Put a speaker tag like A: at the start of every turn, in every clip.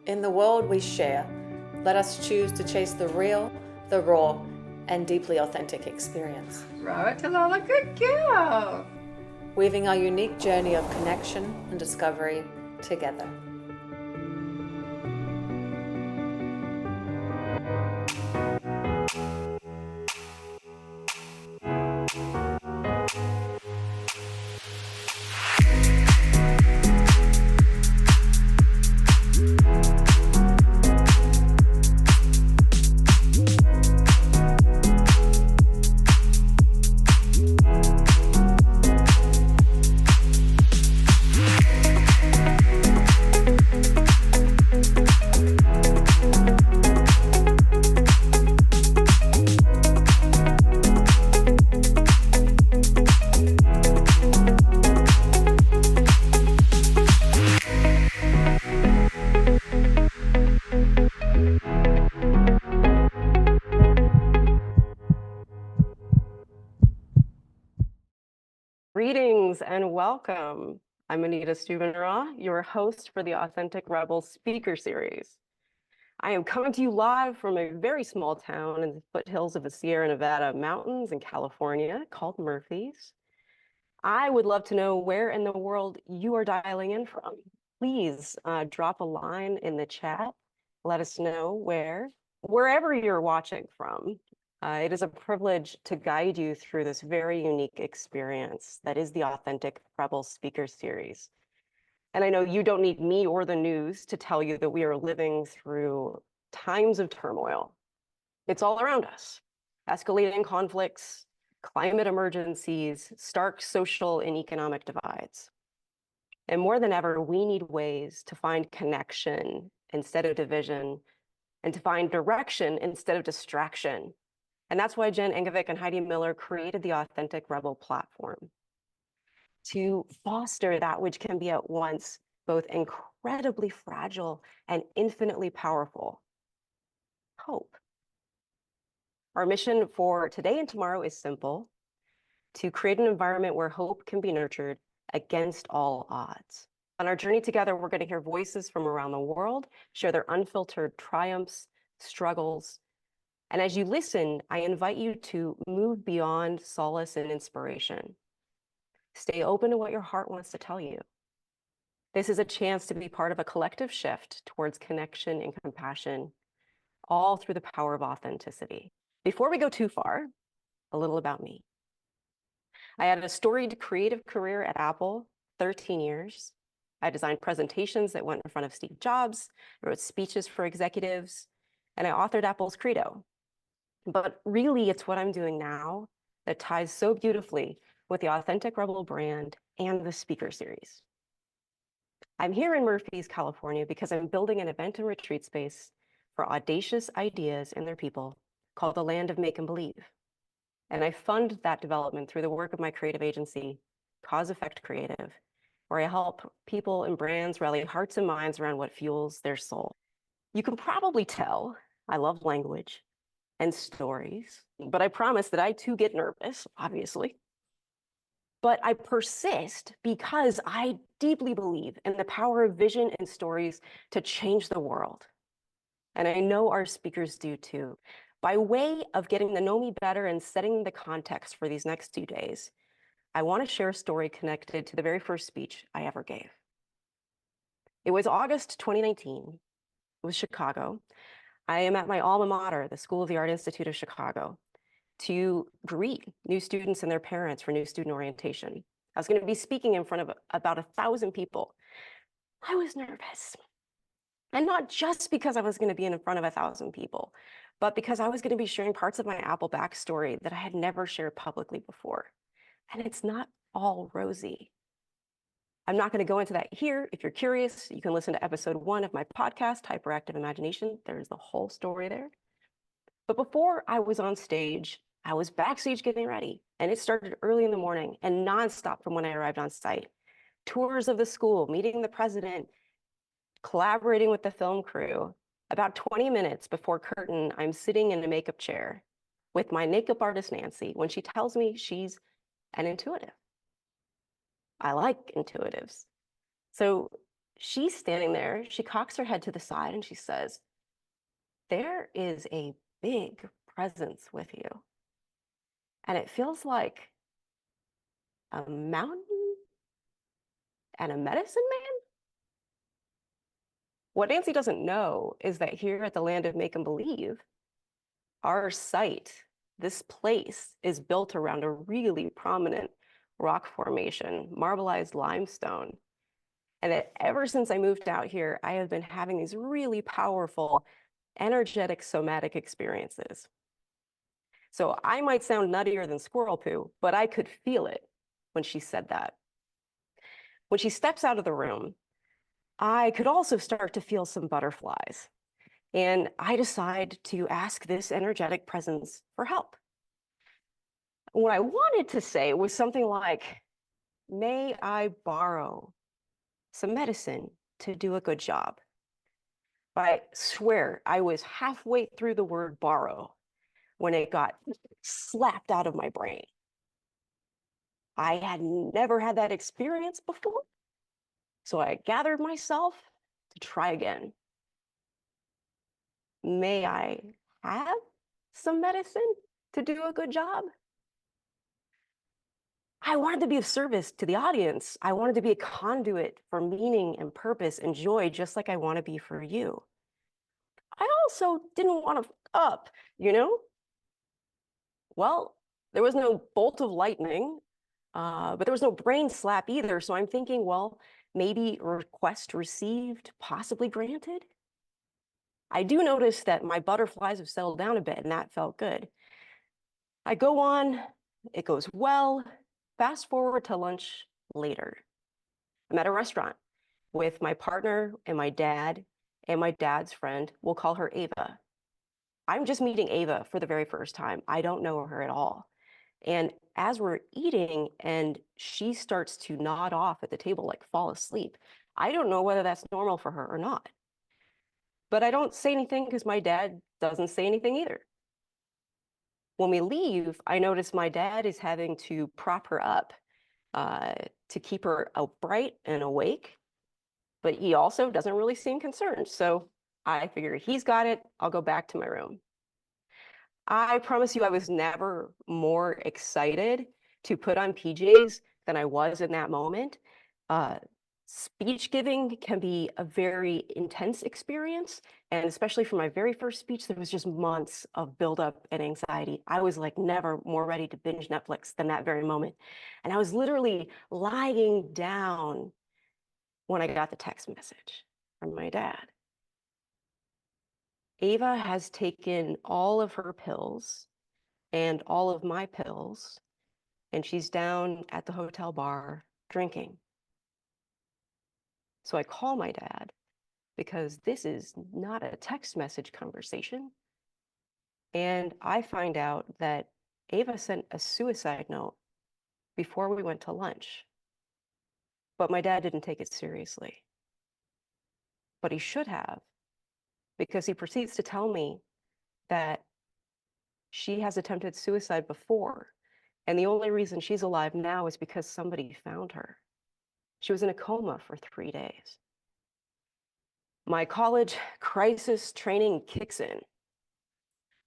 A: In the world we share, let us choose to chase the real, the raw, and deeply authentic experience.
B: Row it to Lola, good girl.
A: Weaving our unique journey of connection and discovery together.
C: Greetings and welcome. I'm Anita Stubenrauch, your host for the Authentic Rebel Speaker Series. I am coming to you live from a very small town in the foothills of the Sierra Nevada mountains in California called Murphy's. I would love to know where in the world you are dialing in from. Please drop a line in the chat. Let us know wherever you're watching from. It is a privilege to guide you through this very unique experience that is the Authentic Rebel Speaker Series. And I know you don't need me or the news to tell you that we are living through times of turmoil. It's all around us. Escalating conflicts, climate emergencies, stark social and economic divides. And more than ever, we need ways to find connection instead of division, and to find direction instead of distraction. And that's why Jen Engevick and Heidi Miller created the Authentic Rebel platform to foster that which can be at once both incredibly fragile and infinitely powerful: hope. Our mission for today and tomorrow is simple: to create an environment where hope can be nurtured against all odds. On our journey together, we're going to hear voices from around the world share their unfiltered triumphs, struggles. And as you listen, I invite you to move beyond solace and inspiration. Stay open to what your heart wants to tell you. This is a chance to be part of a collective shift towards connection and compassion, all through the power of authenticity. Before we go too far, a little about me. I had a storied creative career at Apple, 13 years. I designed presentations that went in front of Steve Jobs, I wrote speeches for executives, and I authored Apple's Credo. But really, it's what I'm doing now that ties so beautifully with the Authentic Rebel brand and the speaker series. I'm here in Murphy's, California, because I'm building an event and retreat space for audacious ideas and their people called the Land of Make and Believe. And I fund that development through the work of my creative agency, Cause Effect Creative, where I help people and brands rally hearts and minds around what fuels their soul. You can probably tell I love language and stories, but I promise that I too get nervous, obviously. But I persist because I deeply believe in the power of vision and stories to change the world. And I know our speakers do too. By way of getting to know me better and setting the context for these next 2 days, I want to share a story connected to the very first speech I ever gave. It was August 2019. It was Chicago. I am at my alma mater, the School of the Art Institute of Chicago, to greet new students and their parents for new student orientation. I was going to be speaking in front of about 1,000 people. I was nervous. And not just because I was going to be in front of 1,000 people, but because I was going to be sharing parts of my Apple backstory that I had never shared publicly before. And it's not all rosy. I'm not going to go into that here. If you're curious, you can listen to episode 1 of my podcast, Hyperactive Imagination. There's the whole story there. But before I was on stage, I was backstage getting ready, and it started early in the morning and nonstop from when I arrived on site. Tours of the school, meeting the president, collaborating with the film crew. About 20 minutes before curtain, I'm sitting in a makeup chair with my makeup artist, Nancy, when she tells me she's an intuitive. I like intuitives. So she's standing there. She cocks her head to the side and she says, "There is a big presence with you. And it feels like a mountain and a medicine man." What Nancy doesn't know is that here at the Land of Make and Believe, our site, this place, is built around a really prominent rock formation, marbleized limestone. And that ever since I moved out here, I have been having these really powerful, energetic, somatic experiences. So I might sound nuttier than squirrel poo, but I could feel it when she said that. When she steps out of the room, I could also start to feel some butterflies. And I decide to ask this energetic presence for help. What I wanted to say was something like, "May I borrow some medicine to do a good job?" But I swear I was halfway through the word borrow when it got slapped out of my brain. I had never had that experience before, so I gathered myself to try again. "May I have some medicine to do a good job?" I wanted to be of service to the audience. I wanted to be a conduit for meaning and purpose and joy, just like I want to be for you. I also didn't want to fuck up, you know? Well, there was no bolt of lightning, but there was no brain slap either. So I'm thinking, well, maybe request received, possibly granted. I do notice that my butterflies have settled down a bit, and that felt good. I go on, it goes well. Fast forward to lunch later. I'm at a restaurant with my partner and my dad's friend. We'll call her Ava. I'm just meeting Ava for the very first time. I don't know her at all. And as we're eating and she starts to nod off at the table, like fall asleep, I don't know whether that's normal for her or not. But I don't say anything because my dad doesn't say anything either. When we leave, I notice my dad is having to prop her up to keep her upright and awake, but he also doesn't really seem concerned. So I figure he's got it. I'll go back to my room. I promise you, I was never more excited to put on PJs than I was in that moment. Speech giving can be a very intense experience. And especially for my very first speech, there was just months of buildup and anxiety. I was like never more ready to binge Netflix than that very moment. And I was literally lying down when I got the text message from my dad. Ava has taken all of her pills and all of my pills, and she's down at the hotel bar drinking. So I call my dad because this is not a text message conversation. And I find out that Ava sent a suicide note before we went to lunch. But my dad didn't take it seriously. But he should have, because he proceeds to tell me that she has attempted suicide before. And the only reason she's alive now is because somebody found her. She was in a coma for 3 days. My college crisis training kicks in.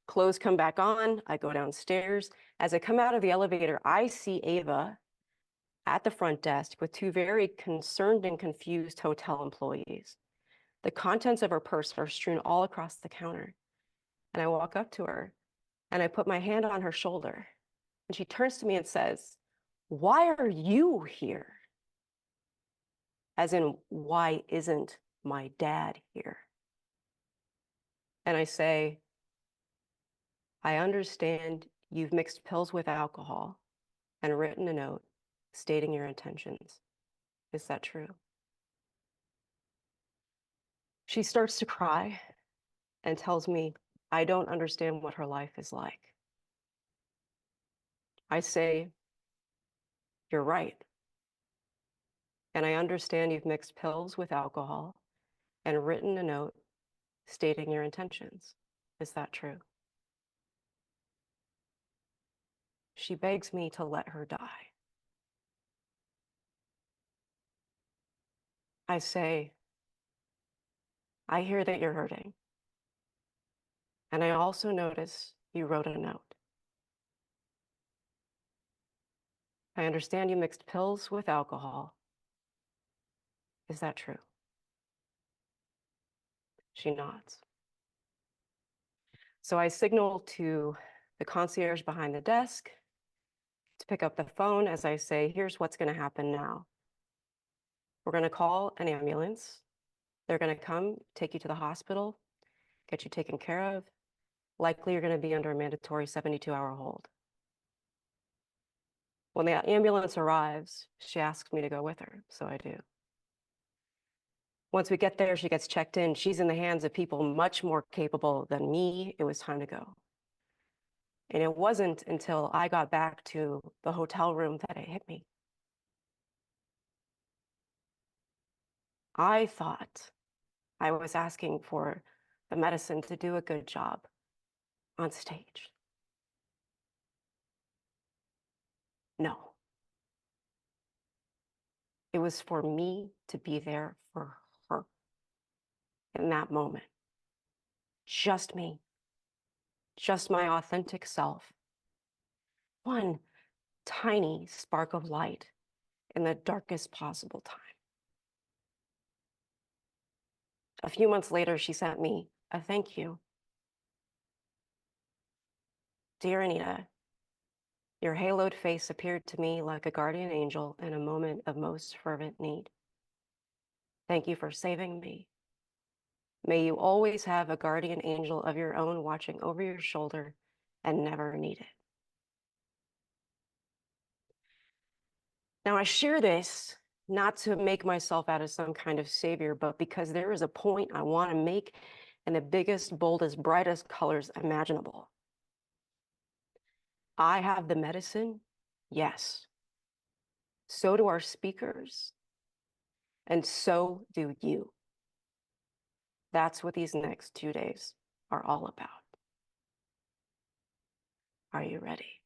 C: Clothes come back on. I go downstairs. As I come out of the elevator, I see Ava at the front desk with two very concerned and confused hotel employees. The contents of her purse are strewn all across the counter. And I walk up to her and I put my hand on her shoulder. And she turns to me and says, "Why are you here?" As in, why isn't my dad here? And I say, "I understand you've mixed pills with alcohol and written a note stating your intentions. Is that true?" She starts to cry and tells me I don't understand what her life is like. I say, "You're right. And I understand you've mixed pills with alcohol and written a note stating your intentions. Is that true?" She begs me to let her die. I say, I hear that you're hurting. And I also notice you wrote a note. I understand you mixed pills with alcohol. Is that true? She nods. So I signal to the concierge behind the desk to pick up the phone as I say, here's what's going to happen now. We're going to call an ambulance. They're going to come, take you to the hospital, get you taken care of. Likely you're going to be under a mandatory 72-hour hold. When the ambulance arrives, she asks me to go with her, so I do. Once we get there, she gets checked in. She's in the hands of people much more capable than me. It was time to go. And it wasn't until I got back to the hotel room that it hit me. I thought I was asking for the medicine to do a good job on stage. No. It was for me to be there for her in that moment. Just me. Just my authentic self. One tiny spark of light in the darkest possible time. A few months later, she sent me a thank you. Dear Anita, your haloed face appeared to me like a guardian angel in a moment of most fervent need. Thank you for saving me. May you always have a guardian angel of your own watching over your shoulder and never need it. Now, I share this not to make myself out of some kind of savior, but because there is a point I want to make in the biggest, boldest, brightest colors imaginable. I have the medicine, yes. So do our speakers, and so do you. That's what these next 2 days are all about. Are you ready?